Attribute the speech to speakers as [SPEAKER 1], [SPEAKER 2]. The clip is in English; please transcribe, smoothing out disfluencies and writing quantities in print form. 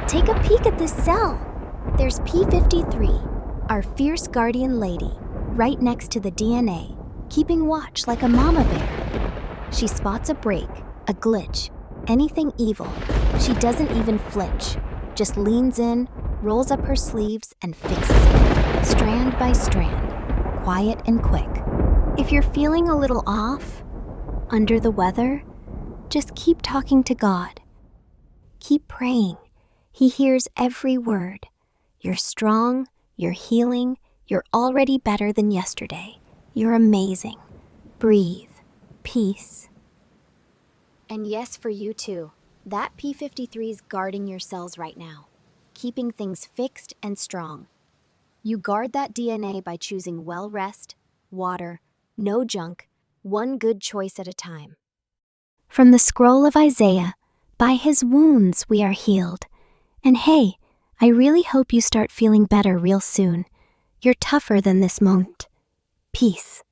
[SPEAKER 1] Take a peek at this cell. There's p53, our fierce guardian lady, right next to the DNA, keeping watch like a mama bear. She spots a break, a glitch, anything evil. She doesn't even flinch, just leans in, rolls up her sleeves, and fixes it, strand by strand, quiet and quick. If you're feeling a little off, under the weather, just keep talking to God. Keep praying. He hears every word. You're strong, you're healing, you're already better than yesterday. You're amazing. Breathe. Peace. And yes, for you too. That p53's guarding your cells right now, keeping things fixed and strong. You guard that DNA by choosing well rest, water, no junk, one good choice at a time. From the scroll of Isaiah, by his wounds we are healed. And hey, I really hope you start feeling better real soon. You're tougher than this moment. Peace.